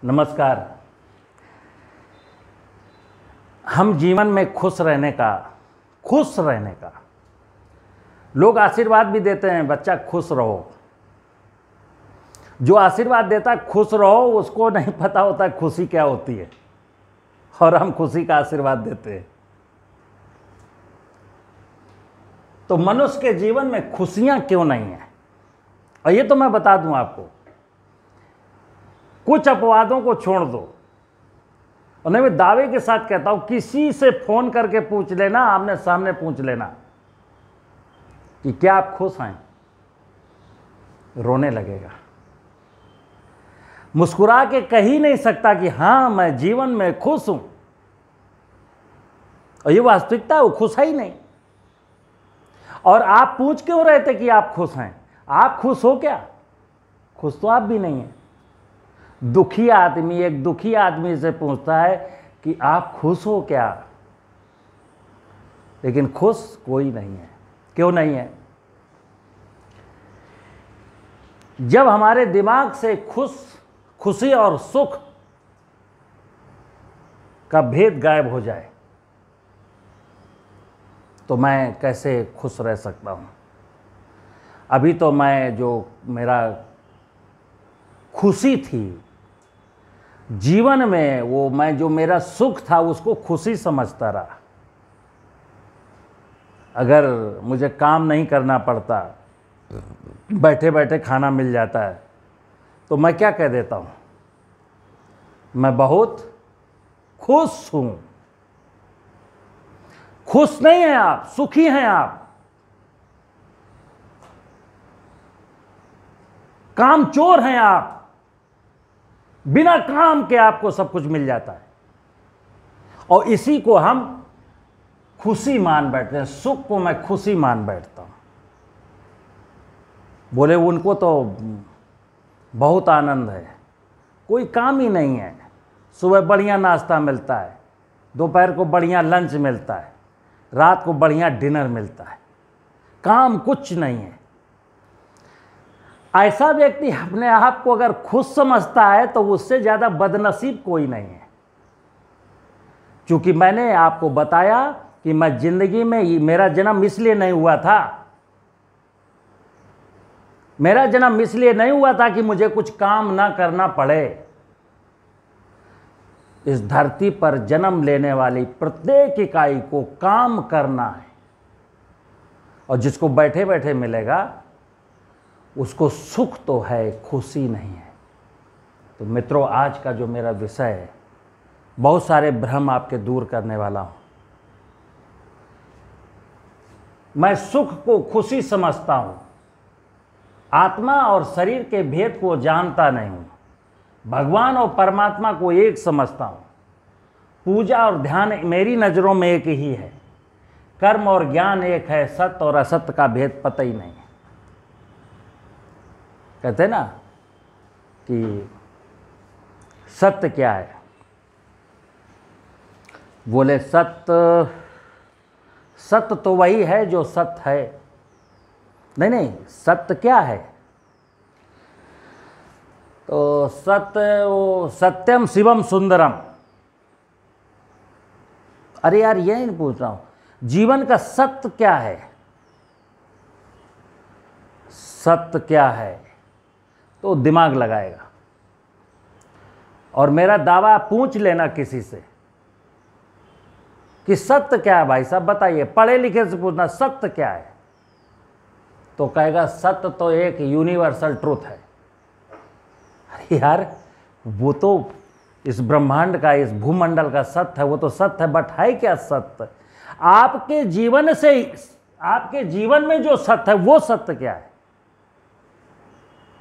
नमस्कार। हम जीवन में खुश रहने का लोग आशीर्वाद भी देते हैं, बच्चा खुश रहो। जो आशीर्वाद देता है खुश रहो, उसको नहीं पता होता खुशी क्या होती है, और हम खुशी का आशीर्वाद देते हैं। तो मनुष्य के जीवन में खुशियां क्यों नहीं है, और ये तो मैं बता दूं आपको। कुछ अपवादों को छोड़ दो, और मैं दावे के साथ कहता हूं, किसी से फोन करके पूछ लेना, आमने सामने पूछ लेना कि क्या आप खुश हैं, रोने लगेगा। मुस्कुरा के कह ही नहीं सकता कि हां मैं जीवन में खुश हूं, और ये वास्तविकता है, वो खुश है ही नहीं। और आप पूछ क्यों रहे थे कि आप खुश हैं? आप खुश हो क्या? खुश तो आप भी नहीं हैं। दुखी आदमी एक दुखी आदमी से पूछता है कि आप खुश हो क्या, लेकिन खुश कोई नहीं है। क्यों नहीं है? जब हमारे दिमाग से खुशी और सुख का भेद गायब हो जाए तो मैं कैसे खुश रह सकता हूं? अभी तो मैं जो मेरा खुशी थी जीवन में, वो मैं जो मेरा सुख था उसको खुशी समझता रहा। अगर मुझे काम नहीं करना पड़ता, बैठे बैठे खाना मिल जाता है, तो मैं क्या कह देता हूं? मैं बहुत खुश हूं। खुश नहीं हैं आप, सुखी हैं आप। कामचोर हैं आप। बिना काम के आपको सब कुछ मिल जाता है, और इसी को हम खुशी मान बैठते हैं। सुख को मैं खुशी मान बैठता हूं। बोले उनको तो बहुत आनंद है, कोई काम ही नहीं है। सुबह बढ़िया नाश्ता मिलता है, दोपहर को बढ़िया लंच मिलता है, रात को बढ़िया डिनर मिलता है, काम कुछ नहीं है। ऐसा व्यक्ति अपने आप को अगर खुश समझता है तो उससे ज़्यादा बदनसीब कोई नहीं है। क्योंकि मैंने आपको बताया कि मैं जिंदगी में मेरा जन्म इसलिए नहीं हुआ था। मेरा जन्म इसलिए नहीं हुआ था कि मुझे कुछ काम ना करना पड़े। इस धरती पर जन्म लेने वाली प्रत्येक इकाई को काम करना है, और जिसको बैठे बैठे मिलेगा उसको सुख तो है, खुशी नहीं है। तो मित्रों, आज का जो मेरा विषय है, बहुत सारे भ्रम आपके दूर करने वाला हूं। मैं सुख को खुशी समझता हूं, आत्मा और शरीर के भेद को जानता नहीं हूं, भगवान और परमात्मा को एक समझता हूं, पूजा और ध्यान मेरी नजरों में एक ही है, कर्म और ज्ञान एक है, सत्य और असत्य का भेद पता ही नहीं है। कहते हैं ना कि सत्य क्या है? बोले सत्य तो वही है जो सत्य है। नहीं, सत्य क्या है? तो सत्य, वो सत्यम शिवम सुंदरम। अरे यार, ये नहीं पूछ रहा हूं, जीवन का सत्य क्या है? सत्य क्या है तो दिमाग लगाएगा। और मेरा दावा पूछ लेना किसी से कि सत्य क्या है, भाई साहब बताइए। पढ़े लिखे से पूछना सत्य क्या है, तो कहेगा सत्य तो एक यूनिवर्सल ट्रूथ है। अरे यार, वो तो इस ब्रह्मांड का, इस भूमंडल का सत्य है, वो तो सत्य है, बट है क्या सत्य? आपके जीवन से, आपके जीवन में जो सत्य है वो सत्य क्या है?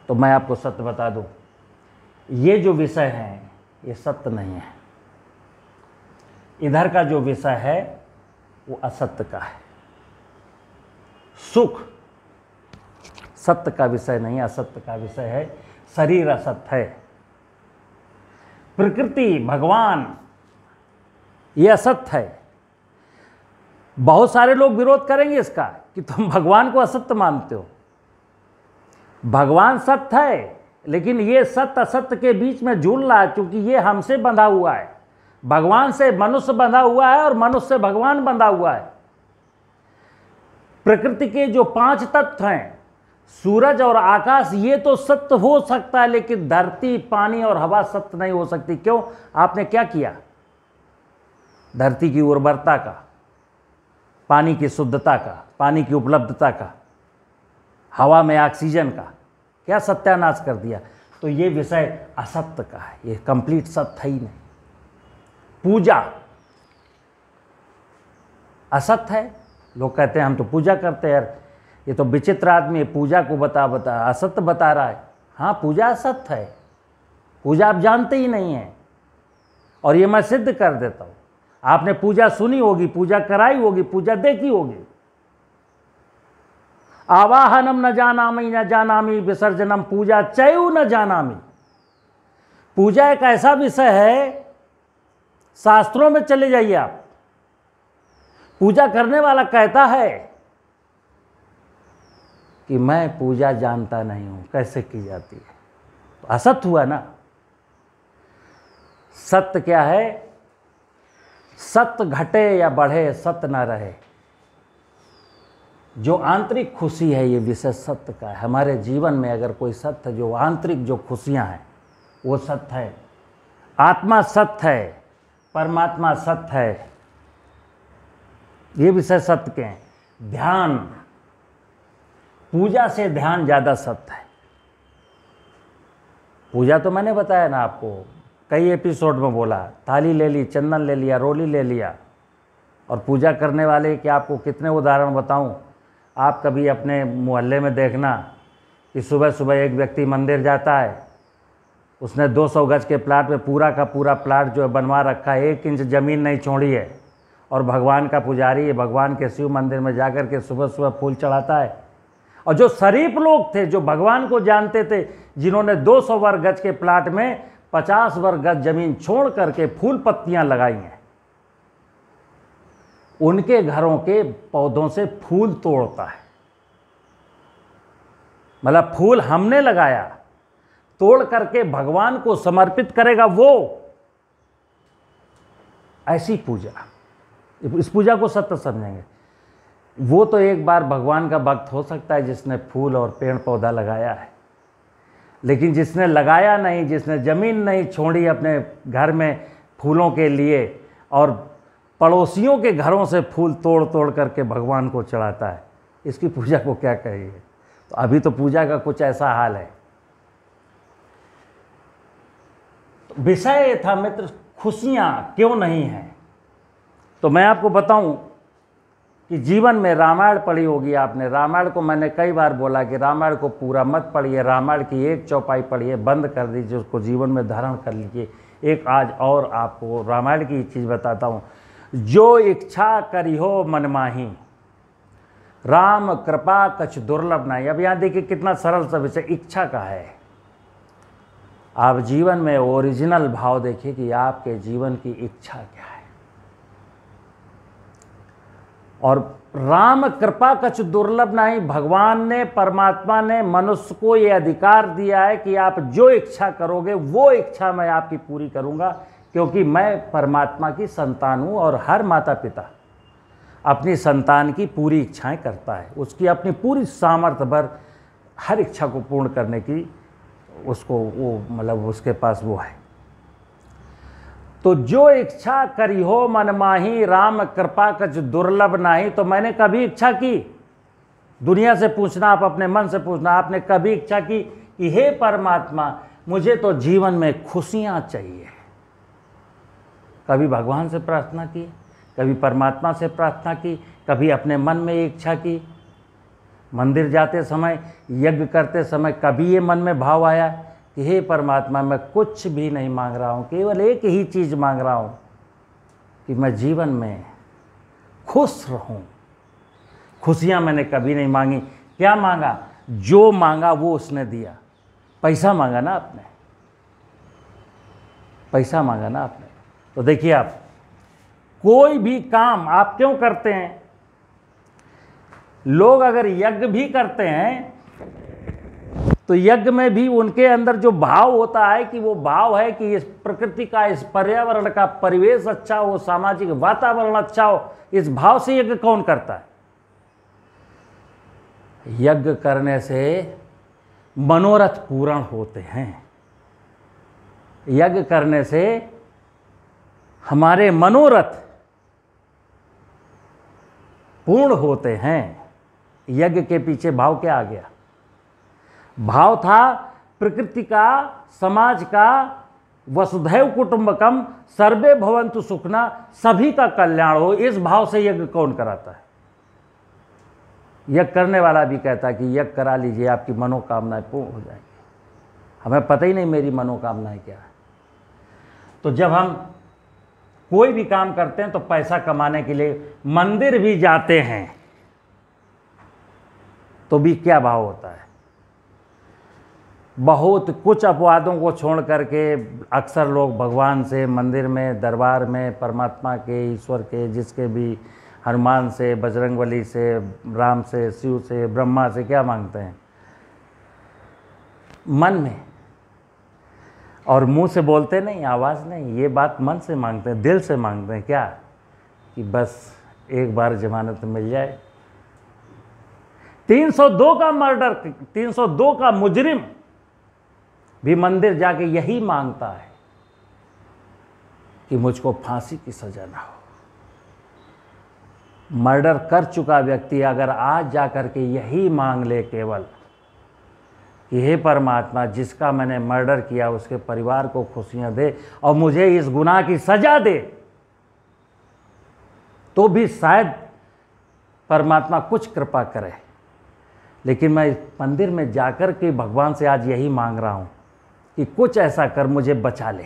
तो मैं आपको सत्य बता दूं, ये जो विषय है ये सत्य नहीं है। इधर का जो विषय है वो असत्य का है। सुख सत्य का विषय नहीं, असत्य का विषय है। शरीर असत्य है, प्रकृति, भगवान ये असत्य है। बहुत सारे लोग विरोध करेंगे इसका कि तुम भगवान को असत्य मानते हो। भगवान सत्य है, लेकिन ये सत्य असत्य के बीच में झूल रहा है, क्योंकि ये हमसे बंधा हुआ है। भगवान से मनुष्य बंधा हुआ है और मनुष्य से भगवान बंधा हुआ है। प्रकृति के जो 5 तत्व हैं, सूरज और आकाश, ये तो सत्य हो सकता है, लेकिन धरती, पानी और हवा सत्य नहीं हो सकती। क्यों? आपने क्या किया? धरती की उर्वरता का, पानी की शुद्धता का, पानी की उपलब्धता का, हवा में ऑक्सीजन का क्या सत्यानाश कर दिया। तो ये विषय असत्य का है, ये कंप्लीट सत्य ही नहीं। पूजा असत्य है। लोग कहते हैं हम तो पूजा करते हैं, यार ये तो विचित्र आदमी है, पूजा को बता असत्य बता रहा है। हाँ, पूजा असत्य है, पूजा आप जानते ही नहीं हैं, और ये मैं सिद्ध कर देता हूँ। आपने पूजा सुनी होगी, पूजा कराई होगी, पूजा देखी होगी। आवाहनम न जानामि न जानामि विसर्जनम पूजा चयु न जानामि। पूजा एक ऐसा विषय है, शास्त्रों में चले जाइए आप, पूजा करने वाला कहता है कि मैं पूजा जानता नहीं हूं कैसे की जाती है। तो असत्य हुआ ना। सत्य क्या है? सत्य घटे या बढ़े, सत्य ना रहे। जो आंतरिक खुशी है, ये विषय सत्य का है। हमारे जीवन में अगर कोई सत्य, जो आंतरिक जो खुशियां हैं, वो सत्य है। आत्मा सत्य है, परमात्मा सत्य है, ये विषय सत्य के हैं। ध्यान, पूजा से ध्यान ज़्यादा सत्य है। पूजा तो मैंने बताया ना आपको, कई एपिसोड में बोला, थाली ले ली, चंदन ले लिया, रोली ले लिया। और पूजा करने वाले के आपको कितने उदाहरण बताऊं। आप कभी अपने मोहल्ले में देखना कि सुबह सुबह एक व्यक्ति मंदिर जाता है, उसने 200 गज के प्लाट में पूरा का पूरा प्लाट जो है बनवा रखा है, 1 इंच ज़मीन नहीं छोड़ी है, और भगवान का पुजारी है, भगवान के शिव मंदिर में जाकर के सुबह सुबह फूल चढ़ाता है। और जो शरीफ लोग थे, जो भगवान को जानते थे, जिन्होंने 200 वर्ग गज के प्लाट में 50 वर्ग गज जमीन छोड़ करके फूल पत्तियां लगाई हैं, उनके घरों के पौधों से फूल तोड़ता है। मतलब फूल हमने लगाया, तोड़ करके भगवान को समर्पित करेगा वो। ऐसी पूजा, इस पूजा को सत्य समझेंगे। वो तो एक बार भगवान का भक्त हो सकता है जिसने फूल और पेड़ पौधा लगाया है, लेकिन जिसने लगाया नहीं, जिसने ज़मीन नहीं छोड़ी अपने घर में फूलों के लिए, और पड़ोसियों के घरों से फूल तोड़ तोड़ करके भगवान को चढ़ाता है, इसकी पूजा को क्या कहिए। तो अभी तो पूजा का कुछ ऐसा हाल है। तो विषय था मित्र, खुशियाँ क्यों नहीं हैं। तो मैं आपको बताऊं कि जीवन में रामायण पढ़ी होगी आपने। रामायण को मैंने कई बार बोला कि रामायण को पूरा मत पढ़िए, रामायण की एक चौपाई पढ़िए, बंद कर दीजिए, उसको जीवन में धारण कर लीजिए। एक आज और आपको रामायण की चीज़ बताता हूँ। जो इच्छा करी हो मन माही, राम कृपा कछ दुर्लभ नहीं। अब यहाँ देखिए कितना सरल सा विषय इच्छा का है। आप जीवन में ओरिजिनल भाव देखिए कि आपके जीवन की इच्छा क्या है। और राम कृपा कछ दुर्लभ नहीं, भगवान ने, परमात्मा ने मनुष्य को ये अधिकार दिया है कि आप जो इच्छा करोगे वो इच्छा मैं आपकी पूरी करूंगा, क्योंकि मैं परमात्मा की संतान हूं। और हर माता पिता अपनी संतान की पूरी इच्छाएं करता है, उसकी अपनी पूरी सामर्थ्य भर हर इच्छा को पूर्ण करने की उसको वो मतलब उसके पास वो है। तो जो इच्छा करी हो मन माही, राम कृपा कछ दुर्लभ नाही। तो मैंने कभी इच्छा की, दुनिया से पूछना, आप अपने मन से पूछना, आपने कभी इच्छा की कि हे परमात्मा मुझे तो जीवन में खुशियां चाहिए। कभी भगवान से प्रार्थना की, कभी परमात्मा से प्रार्थना की, कभी अपने मन में इच्छा की। मंदिर जाते समय, यज्ञ करते समय कभी ये मन में भाव आया कि हे परमात्मा मैं कुछ भी नहीं मांग रहा हूँ, केवल एक ही चीज़ मांग रहा हूँ कि मैं जीवन में खुश रहूँ। खुशियाँ मैंने कभी नहीं मांगी। क्या मांगा? जो मांगा वो उसने दिया। पैसा मांगा ना आपने, पैसा मांगा ना आपने। तो देखिए आप कोई भी काम आप क्यों करते हैं? लोग अगर यज्ञ भी करते हैं तो यज्ञ में भी उनके अंदर जो भाव होता है कि वो भाव है कि इस प्रकृति का, इस पर्यावरण का परिवेश अच्छा हो, सामाजिक वातावरण अच्छा हो, इस भाव से यज्ञ कौन करता है? यज्ञ करने से मनोरथ पूर्ण होते हैं। यज्ञ करने से हमारे मनोरथ पूर्ण होते हैं। यज्ञ के पीछे भाव क्या आ गया? भाव था प्रकृति का, समाज का, वसुधैव कुटुंबकम, सर्वे भवन्तु सुखना, सभी का कल्याण हो। इस भाव से यज्ञ कौन कराता है? यज्ञ करने वाला भी कहता है कि यज्ञ करा लीजिए, आपकी मनोकामनाएं पूर्ण हो जाएंगी। हमें पता ही नहीं मेरी मनोकामनाएं क्या है। तो जब हम कोई भी काम करते हैं तो पैसा कमाने के लिए मंदिर भी जाते हैं तो भी क्या भाव होता है? बहुत कुछ अपवादों को छोड़ करके अक्सर लोग भगवान से, मंदिर में, दरबार में, परमात्मा के, ईश्वर के, जिसके भी, हनुमान से, बजरंगबली से, राम से, शिव से, ब्रह्मा से क्या मांगते हैं? मन में। और मुंह से बोलते नहीं, आवाज़ नहीं, ये बात मन से मांगते हैं, दिल से मांगते हैं। क्या? कि बस एक बार जमानत मिल जाए। 302 का मर्डर, 302 का मुजरिम भी मंदिर जाके यही मांगता है कि मुझको फांसी की सजा ना हो। मर्डर कर चुका व्यक्ति अगर आज जाकर के यही मांग ले केवल कि हे परमात्मा, जिसका मैंने मर्डर किया उसके परिवार को खुशियां दे और मुझे इस गुनाह की सजा दे, तो भी शायद परमात्मा कुछ कृपा करे। लेकिन मैं मंदिर में जाकर के भगवान से आज यही मांग रहा हूं कि कुछ ऐसा कर, मुझे बचा ले।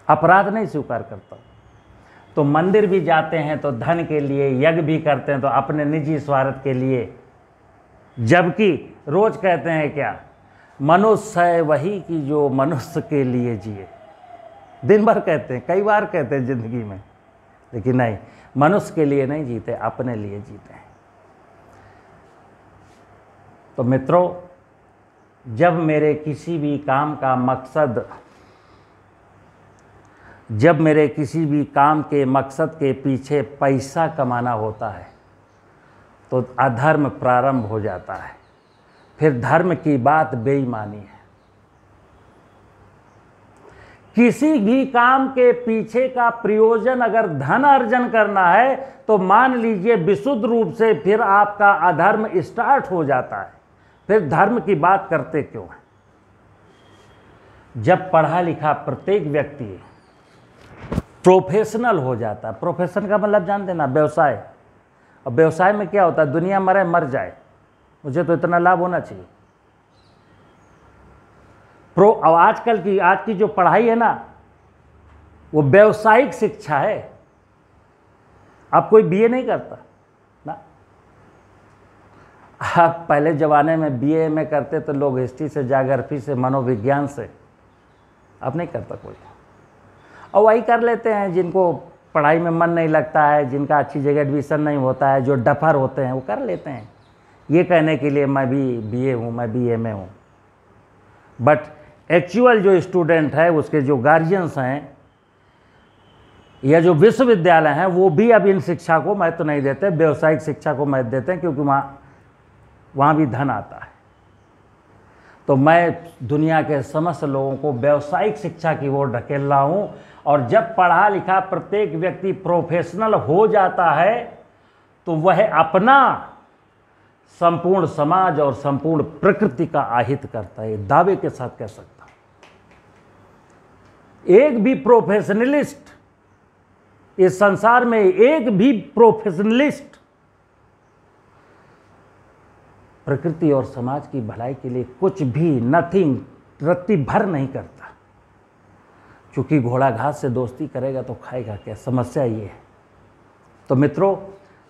अपराध नहीं स्वीकार करता। तो मंदिर भी जाते हैं तो धन के लिए, यज्ञ भी करते हैं तो अपने निजी स्वार्थ के लिए। जबकि रोज कहते हैं क्या? मनुष्य है वही कि जो मनुष्य के लिए जिए। दिन भर कहते हैं, कई बार कहते हैं जिंदगी में, लेकिन नहीं, मनुष्य के लिए नहीं जीते, अपने लिए जीते हैं। तो मित्रों, जब मेरे किसी भी काम का मकसद, जब मेरे किसी भी काम के मकसद के पीछे पैसा कमाना होता है तो अधर्म प्रारंभ हो जाता है। फिर धर्म की बात बेईमानी है। किसी भी काम के पीछे का प्रयोजन अगर धन अर्जन करना है तो मान लीजिए विशुद्ध रूप से फिर आपका अधर्म स्टार्ट हो जाता है। फिर धर्म की बात करते क्यों है? जब पढ़ा लिखा प्रत्येक व्यक्ति प्रोफेशनल हो जाता है, प्रोफेशन का मतलब जानते ना, व्यवसाय। और व्यवसाय में क्या होता है? दुनिया मरे मर जाए, मुझे तो इतना लाभ होना चाहिए। अब आज की जो पढ़ाई है ना, वो व्यावसायिक शिक्षा है। अब कोई बीए नहीं करता ना। आप पहले जमाने में बीए में करते तो लोग हिस्ट्री से, ज्योग्राफी से, मनोविज्ञान से। अब नहीं करता कोई। और वही कर लेते हैं जिनको पढ़ाई में मन नहीं लगता है, जिनका अच्छी जगह एडमिशन नहीं होता है, जो डफर होते हैं, वो कर लेते हैं ये कहने के लिए मैं भी बीए हूँ, मैं बीए में हूँ। बट एक्चुअल जो स्टूडेंट है, उसके जो गार्जियंस हैं या जो विश्वविद्यालय हैं, वो भी अब इन शिक्षा को महत्व नहीं देते, व्यावसायिक शिक्षा को महत्व देते हैं, क्योंकि वहाँ भी धन आता है। तो मैं दुनिया के समस्त लोगों को व्यावसायिक शिक्षा की ओर ढकेल रहा हूँ। और जब पढ़ा लिखा प्रत्येक व्यक्ति प्रोफेशनल हो जाता है तो वह अपना, संपूर्ण समाज और संपूर्ण प्रकृति का आहित करता है। दावे के साथ कह सकता हूं, एक भी प्रोफेशनलिस्ट इस संसार में, एक भी प्रोफेशनलिस्ट प्रकृति और समाज की भलाई के लिए कुछ भी, नथिंग, रत्ती भर नहीं करता। क्योंकि घोड़ा घास से दोस्ती करेगा तो खाएगा क्या? समस्या ये है। तो मित्रों,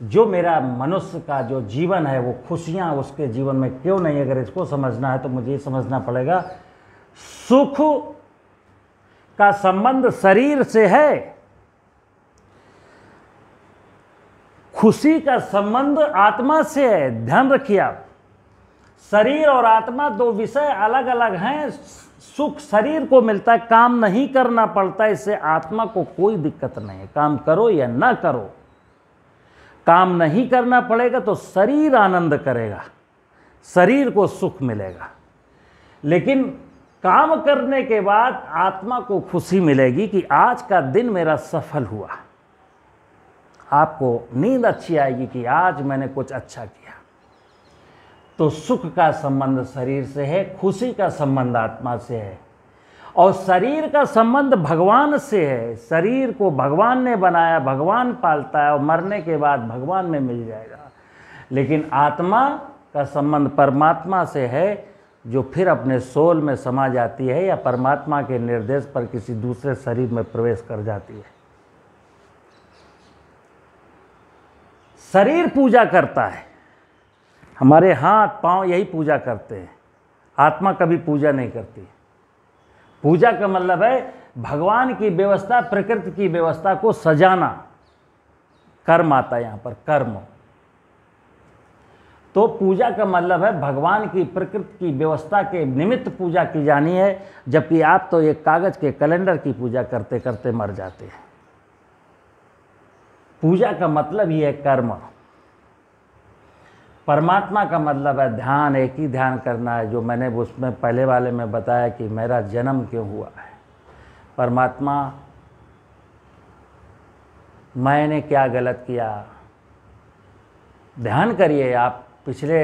जो मेरा मनुष्य का जो जीवन है, वो खुशियां उसके जीवन में क्यों नहीं, अगर इसको समझना है तो मुझे ये समझना पड़ेगा, सुख का संबंध शरीर से है, खुशी का संबंध आत्मा से है। ध्यान रखिए आप, शरीर और आत्मा दो विषय अलग अलग हैं। सुख शरीर को मिलता है, काम नहीं करना पड़ता, इससे आत्मा को कोई दिक्कत नहीं है। काम करो या ना करो, काम नहीं करना पड़ेगा तो शरीर आनंद करेगा, शरीर को सुख मिलेगा। लेकिन काम करने के बाद आत्मा को खुशी मिलेगी कि आज का दिन मेरा सफल हुआ। आपको नींद अच्छी आएगी कि आज मैंने कुछ अच्छा किया। तो सुख का संबंध शरीर से है, खुशी का संबंध आत्मा से है, और शरीर का संबंध भगवान से है। शरीर को भगवान ने बनाया, भगवान पालता है, और मरने के बाद भगवान में मिल जाएगा। लेकिन आत्मा का संबंध परमात्मा से है, जो फिर अपने सोल में समा जाती है या परमात्मा के निर्देश पर किसी दूसरे शरीर में प्रवेश कर जाती है। शरीर पूजा करता है, हमारे हाथ पांव यही पूजा करते हैं, आत्मा कभी पूजा नहीं करती। पूजा का मतलब है भगवान की व्यवस्था, प्रकृति की व्यवस्था को सजाना, कर्म आता है यहाँ पर, कर्म। तो पूजा का मतलब है भगवान की प्रकृति की व्यवस्था के निमित्त पूजा की जानी है, जबकि आप तो एक कागज के कैलेंडर की पूजा करते करते मर जाते हैं। पूजा का मतलब ही है कर्म। परमात्मा का मतलब है ध्यान, एक ही ध्यान करना है, जो मैंने उसमें पहले वाले में बताया कि मेरा जन्म क्यों हुआ है। परमात्मा, मैंने क्या गलत किया, ध्यान करिए। आप पिछले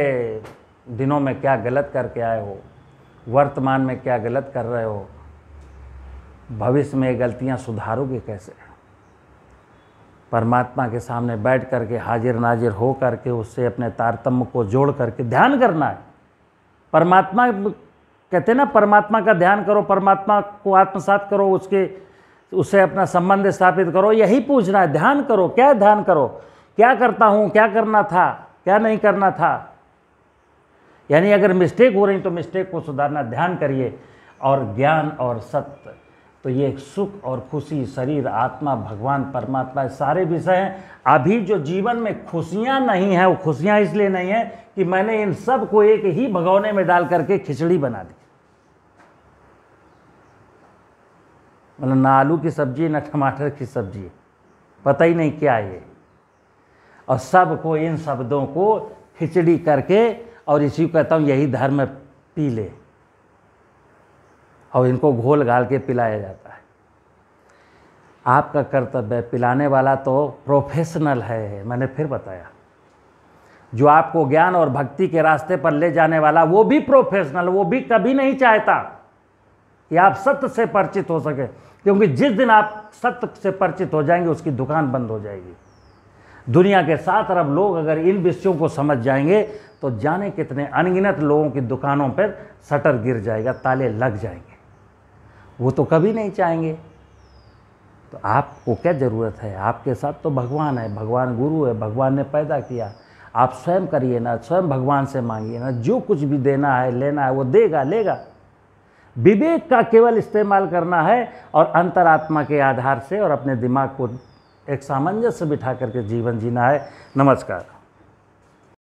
दिनों में क्या गलत करके आए हो, वर्तमान में क्या गलत कर रहे हो, भविष्य में गलतियां सुधारोगे कैसे। परमात्मा के सामने बैठ करके हाजिर नाजिर हो करके उससे अपने तारतम्य को जोड़ करके ध्यान करना है। परमात्मा कहते हैं ना, परमात्मा का ध्यान करो, परमात्मा को आत्मसात करो, उससे अपना संबंध स्थापित करो, यही पूछना है। ध्यान करो, क्या ध्यान करो, क्या करता हूँ, क्या करना था, क्या नहीं करना था। यानी अगर मिस्टेक हो रही तो मिस्टेक को सुधारना, ध्यान करिए। और ज्ञान और सत्य, तो ये सुख और खुशी, शरीर, आत्मा, भगवान, परमात्मा, सारे विषय हैं। अभी जो जीवन में खुशियां नहीं हैं, वो खुशियां इसलिए नहीं है कि मैंने इन सब को एक ही भगोने में डाल करके खिचड़ी बना दी। मतलब ना आलू की सब्जी ना टमाटर की सब्जी, पता ही नहीं क्या ये, और सबको इन शब्दों को खिचड़ी करके, और इसी को कहता हूँ यही धर्म पी ले, और इनको घोल घाल के पिलाया जाता है। आपका कर्तव्य है, पिलाने वाला तो प्रोफेशनल है, मैंने फिर बताया। जो आपको ज्ञान और भक्ति के रास्ते पर ले जाने वाला, वो भी प्रोफेशनल, वो भी कभी नहीं चाहता कि आप सत्य से परिचित हो सके, क्योंकि जिस दिन आप सत्य से परिचित हो जाएंगे उसकी दुकान बंद हो जाएगी। दुनिया के 7 अरब लोग अगर इन विषयों को समझ जाएंगे तो जाने कितने अनगिनत लोगों की दुकानों पर शटर गिर जाएगा, ताले लग जाएंगे। वो तो कभी नहीं चाहेंगे। तो आपको क्या ज़रूरत है, आपके साथ तो भगवान है, भगवान गुरु है, भगवान ने पैदा किया। आप स्वयं करिए ना, स्वयं भगवान से मांगिए ना, जो कुछ भी देना है लेना है वो देगा, लेगा। विवेक का केवल इस्तेमाल करना है, और अंतरात्मा के आधार से और अपने दिमाग को एक सामंजस्य बिठा करके जीवन जीना है। नमस्कार।